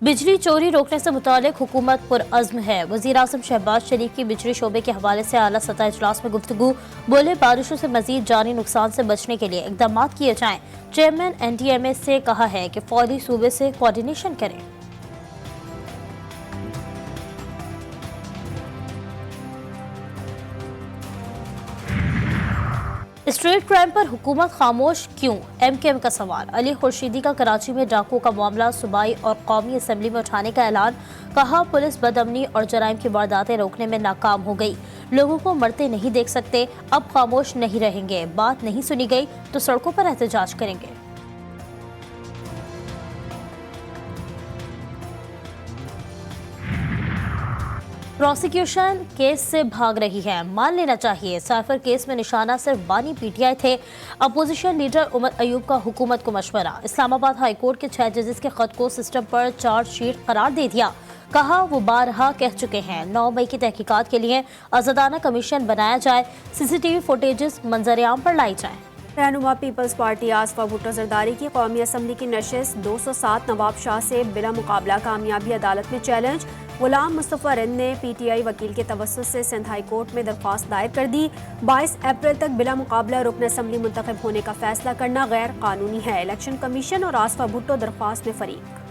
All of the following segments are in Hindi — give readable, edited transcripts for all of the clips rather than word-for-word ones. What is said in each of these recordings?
बिजली चोरी रोकने से मुतालिक हुकूमत पुरअज़्म है। वज़ीर आज़म शहबाज शरीफ की बिजली शोबे के हवाले से आला सतह इजलास में गुफ्तगू। बोले बारिशों से मजीद जानी नुकसान से बचने के लिए इकदाम किए जाएं। चेयरमैन NDMA से कहा है कि फौरी सूबे से कोऑर्डिनेशन करें। स्ट्रीट क्राइम पर हुकूमत खामोश क्यों? MKM का सवाल। अली खुर्शीदी का कराची में डाकू का मामला सूबाई और कौमी असम्बली में उठाने का ऐलान। कहा पुलिस बदअमनी और जराइम की वारदातें रोकने में नाकाम हो गई। लोगों को मरते नहीं देख सकते, अब खामोश नहीं रहेंगे। बात नहीं सुनी गई तो सड़कों पर एहतजाज करेंगे। प्रोसिक्यूशन केस से भाग रही है, मान लेना चाहिए। साइफर केस में निशाना सिर्फ बानी PTI थे। अपोजिशन लीडर उमर अयूब का हुकूमत को मशवरा। इस्लामाबाद हाई कोर्ट के 6 जजेस के खत को सिस्टम पर चार्जशीट करार दे दिया। कहा वो बारहा कह चुके हैं 9 मई की तहकीकात के लिए आज़ादाना कमीशन बनाया जाए। CCTV फुटेजेस मंजर-ए-आम पर लाई जाए। रहनुमा पीपल्स पार्टी आसफा भुट्टो जरदारी की कौमी असम्बली की नशिस्त 207 नवाब शाह से बिला मुकाबला कामयाबी। अदालत में चैलेंज। गुलाम मुस्तफ़ा रिंद ने PTI वकील के तवस्सुत से सिंध हाई कोर्ट में दरख्वास्त दायर कर दी। 22 अप्रैल तक बिला मुकाबला रुकन असम्बली मुंतखब होने का फैसला करना गैर कानूनी है। इलेक्शन कमीशन और आसफा भुट्टो दरख्वास्त में फरीक।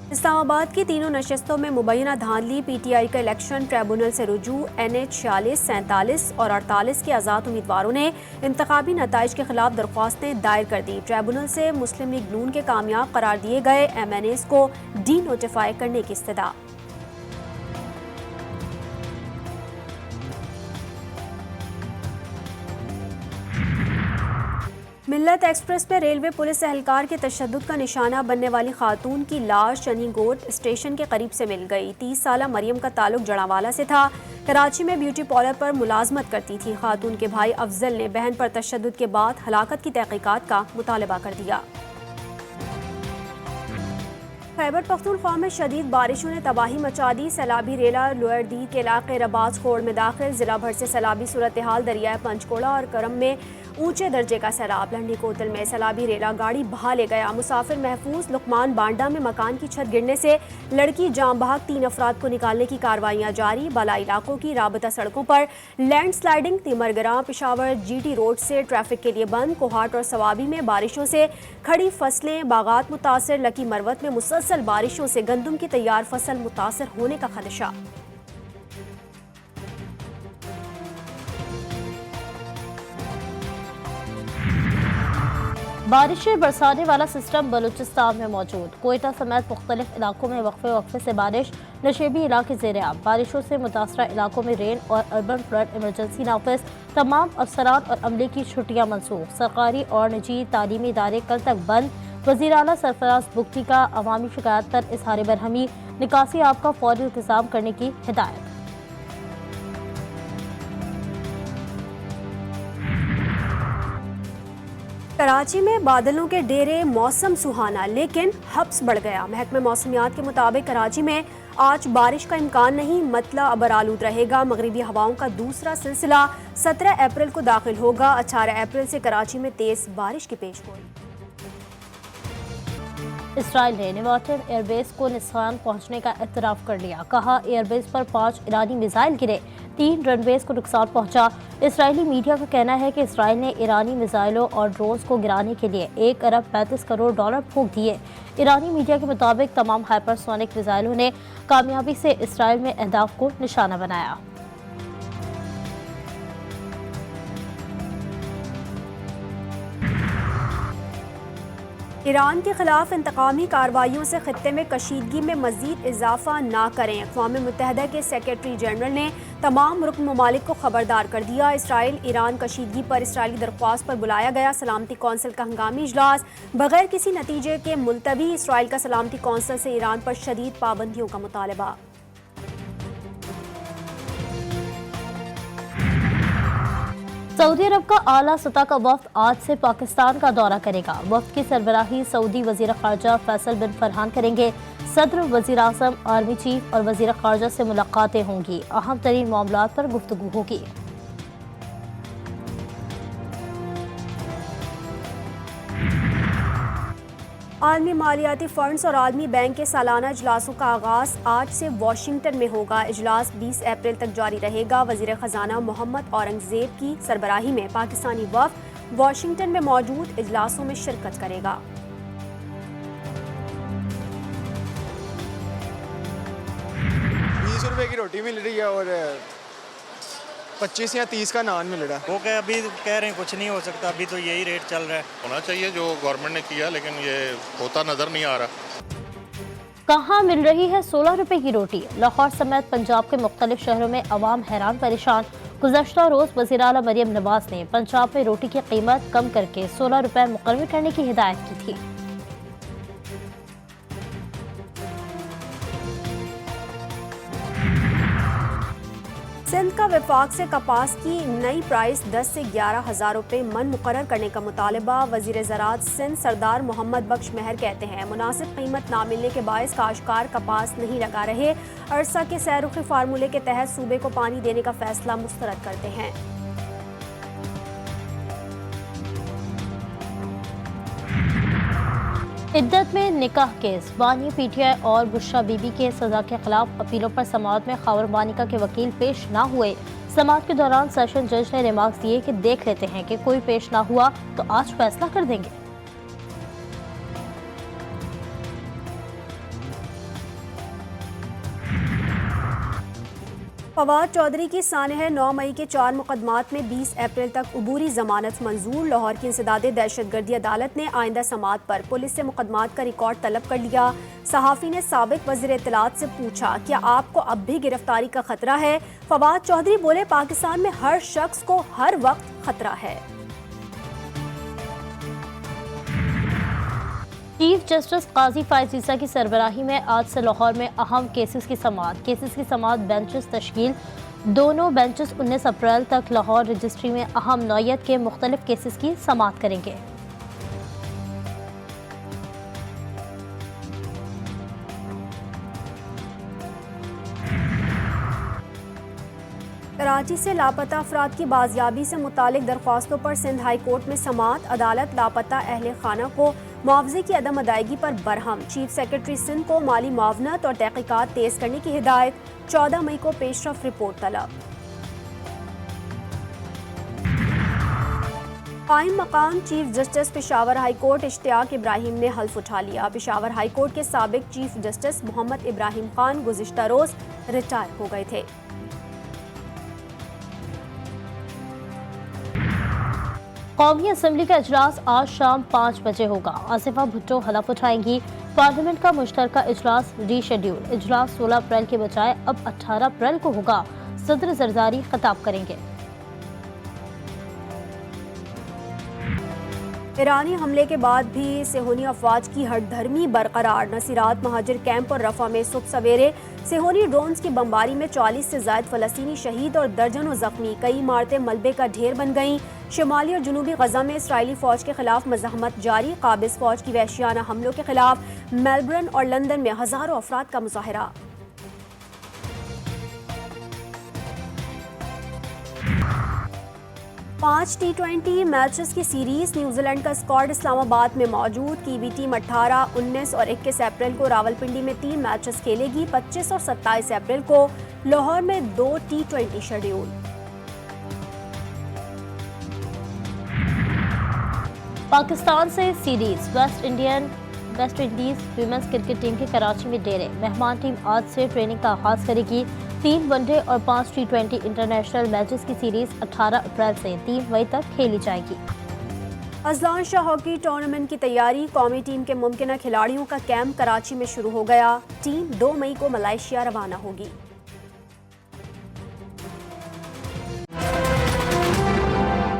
इस्लामाबाद की तीनों नशिस्तों में मुबैना धांधली। PTI का इलेक्शन ट्रिब्यूनल से रुजू। NH 46, 47 और 48 के आज़ाद उम्मीदवारों ने इंतखाबी नताइज के खिलाफ दरख्वास्तें दायर कर दी। ट्रिब्यूनल से मुस्लिम लीग नून के कामयाब करार दिए गए MNAs को डी नोटिफाई करने की इस्तदा। मिल्लत एक्सप्रेस पर रेलवे पुलिस एहलकार के तशद्दुद का निशाना बनने वाली खातून की लाश शनीगोट स्टेशन के करीब से मिल गई। 30 साला मरियम का ताल्लुक जड़ावाला से था। कराची में ब्यूटी पार्लर पर मुलाजमत करती थी। खातून के भाई अफजल ने बहन पर तशद्दुद के बाद हलाकत की तहकीकात का मुतालबा कर दिया। खैबर पख्तूनख्वा में शदीद बारिशों ने तबाही मचा दी। सैलाबी रेला लोअर दी के इलाके रबाज खोड़ में दाखिल। जिला भर से सैलाबी सूरत हाल। दरियाए पंचकोड़ा और करम में ऊंचे दर्जे का सैलाब। लंडी कोतल में सैलाबी रेला गाड़ी बहा ले गया। मुसाफिर महफूज। लुकमान बांडा में मकान की छत गिरने से लड़की जाम बहक। 3 अफराद को निकालने की कार्रवाइयां जारी। बाला इलाकों की राबता सड़कों पर land sliding. Timergara Peshawar GT road से ट्रैफिक के लिए बंद। कोहाट और सवाबी में बारिशों से खड़ी फसलें बागात मुतासर। लकी मरवत में मुसलसल बारिशों से गंदम की तैयार फसल मुतासर होने का खदशा। बारिशें बरसाने वाला सिस्टम बलूचिस्तान में मौजूद। कोयटा समेत मुख्तलिफ इलाकों में वक्फे से बारिश। नशेबी इलाके ज़ेर-ए-आब। बारिशों से मुतासरा इलाकों में रेन और अर्बन फ्लड इमरजेंसी नाफिज। तमाम अफसरान और अमले की छुट्टियां मनसूख। सरकारी और निजी तालीमी इदारे कल तक बंद। वज़ीर आला सरफराज बुगटी का अवामी शिकायत पर इजहार बरहमी। निकासी आब का फौरी इंतजाम करने की हिदायत। कराची में बादलों के डेरे। मौसम सुहाना लेकिन हब्स बढ़ गया। महकमे मौसमियात के मुताबिक कराची में आज बारिश का इम्कान नहीं। मतला अबर आलूद रहेगा। मगरिबी हवाओं का दूसरा सिलसिला 17 अप्रैल को दाखिल होगा। 18 अप्रैल से कराची में तेज बारिश की पेशगोई। इसराइल ने नेवाटिव एयरबेस को नुकसान पहुंचने का एतराफ़ कर लिया। कहा एयरबेस पर 5 ईरानी मिसाइल गिरे। 3 रनवेज को नुकसान पहुंचा। इसराइली मीडिया का कहना है कि इसराइल ने ईरानी मिसाइलों और ड्रोन्स को गिराने के लिए $1 अरब 35 करोड़ फूंक दिए। ईरानी मीडिया के मुताबिक तमाम हाइपरसोनिक मिसाइलों ने कामयाबी से इसराइल में अहदाफ को निशाना बनाया। ईरान के खिलाफ इंतकामी कार्रवाइयों से खित्ते में कशीदगी में मजीद इजाफा ना करें। अक़वाम मुत्तहिदा के सेक्रेटरी जनरल ने तमाम रुकन ममालिक को खबरदार कर दिया। इसराइल ईरान कशीदगी पर इसराइली दरख्वास्त पर बुलाया गया सलामती कौंसिल का हंगामी इजलास। बगैर किसी नतीजे के मुलतवी। इसराइल का सलामती कौंसिल से ईरान पर शदीद पाबंदियों का मुतालबा। सऊदी अरब का आला सतह का वफ्द आज से पाकिस्तान का दौरा करेगा। वफ्द की सरबराही सऊदी वजीर खारजा फैसल बिन फरहान करेंगे। सदर, वजीर आज़म, आर्मी चीफ और वजीर खारजा से मुलाकातें होंगी। अहम तरीन मामलात पर गुफ्तगू होगी। आलमी मालियाती फंड्स और आलमी बैंक के सालाना इजलासों का आगाज आज से वाशिंगटन में होगा। इजलास 20 अप्रैल तक जारी रहेगा। वजीर खजाना मोहम्मद औरंगजेब की सरबराही में पाकिस्तानी वफ़द वाशिंगटन में मौजूद इजलासों में शिरकत करेगा। 20 रुपए की रोटी मिल रही है और 25 या 30 का नान मिल रहा है। वो क्या अभी कह रहे हैं कुछ नहीं हो सकता, अभी तो यही रेट चल रहा है। होना चाहिए जो गवर्नमेंट ने किया, लेकिन ये होता नजर नहीं आ रहा। कहाँ मिल रही है 16 रुपए की रोटी? लाहौर समेत पंजाब के मुख्तलिफ शहरों में अवाम हैरान परेशान। गुज़श्ता रोज़ वज़ीर आला मरियम नवाज ने पंजाब में रोटी की कीमत कम करके 16 रुपए मुकर्रर करने की हिदायत की थी। सिंध का विफाक से कपास की नई प्राइस 10 से 11,000 रुपये मन मुकर्रर करने का मुतालबा। वजीर ज़राअत सिंध सरदार मोहम्मद बख्श महर कहते हैं मुनासिब कीमत ना मिलने के बायस काश्तकार कपास नहीं लगा रहे। अरसा के सैरुखी फार्मूले के तहत सूबे को पानी देने का फैसला मुस्तरद करते हैं। इद्दत में निकाह केस, बानी पीटीआई और बुशरा बीबी के सजा के खिलाफ अपीलों पर समाअत में खावर बानिका के वकील पेश ना हुए। समाअत के दौरान सेशन जज ने रिमार्क्स दिए कि देख लेते हैं कि कोई पेश ना हुआ तो आज फैसला कर देंगे। फवाद चौधरी की सानह 9 मई के 4 मुकदमात में 20 अप्रैल तक अबूरी जमानत मंजूर। लाहौर की इंसदादे दहशतगर्दी अदालत ने आइंदा समाअत पर पुलिस से मुकदमात का रिकॉर्ड तलब कर लिया। सहाफ़ी ने साबिक वज़ीर इत्तलात से पूछा क्या आपको अब भी गिरफ्तारी का खतरा है? फवाद चौधरी बोले पाकिस्तान में हर शख्स को हर वक्त खतरा है। चीफ जस्टिस काजी फायज ईसा की सरबराही में आज से लाहौर में अहम केसेस की समाअत बेंचेस तश्कील। दोनों बेंचेस 19 अप्रैल तक लाहौर रजिस्ट्री में अहम नौयत के मुख्तलिफ केसेस की समाअत करेंगे। कराची से लापता अफराद की बाजियाबी से मुतालिक दरख्वास्तों पर सिंध हाई कोर्ट में समाअत। अदालत लापता अहले खाना को मुआवजे की अदम अदायगी पर बरहम। चीफ सेक्रेटरी सिंध को माली मुआवनत और तहकीकात तेज करने की हिदायत। 14 मई को पेशरफ रिपोर्ट तलब। कायम मकाम chief justice Peshawar high court Ishtiaq Ibrahim ने हल्फ उठा लिया। पेशावर हाई कोर्ट के साबिक चीफ जस्टिस मोहम्मद इब्राहिम खान गुज़िश्ता रोज रिटायर हो गए थे। कौमी असम्बली का इजलास आज शाम 5 बजे होगा। आसिफा भुट्टो हलफ उठाएंगी। पार्लियामेंट का मुश्तरका इजलास रीशेड्यूल। इजलास 16 अप्रैल के बजाय अब 18 अप्रैल को होगा। सदर जरदारी खिताब करेंगे। ईरानी हमले के बाद भी सेहोनी अफवाज की हठधर्मी बरकरार। नसीरात महाजिर कैंप और रफा में सुबह सवेरे सेहोनी ड्रोन्स की बमबारी में 40 से ज्यादा फलस्तीनी शहीद और दर्जनों जख्मी। कई इमारतें मलबे का ढेर बन गईं। शुमाली और जनूबी गजा में इसराइली फौज के खिलाफ मज़ाहमत जारी। काबिज फौज की वहशियाना हमलों के खिलाफ मेलबर्न और लंदन में हजारों अफराद का मुजाहरा। पांच T20 मैचेस की सीरीज। न्यूजीलैंड का स्क्वाड इस्लामाबाद में मौजूद। कीवी टीम 18, 19 और 21 अप्रैल को रावलपिंडी में 3 मैचेस खेलेगी। 25 और 27 अप्रैल को लाहौर में 2 T20 शेड्यूल। पाकिस्तान से series. West Indies women's cricket team के कराची में डेरे। मेहमान टीम आज से ट्रेनिंग का आगाज करेगी। 3 वनडे और 5 T20 इंटरनेशनल मैचेस की सीरीज 18 अप्रैल से 3 मई तक खेली जाएगी। अजलान शाह हॉकी टूर्नामेंट की तैयारी। कौमी टीम के मुमकिन खिलाड़ियों का कैंप कराची में शुरू हो गया। टीम 2 मई को मलेशिया रवाना होगी।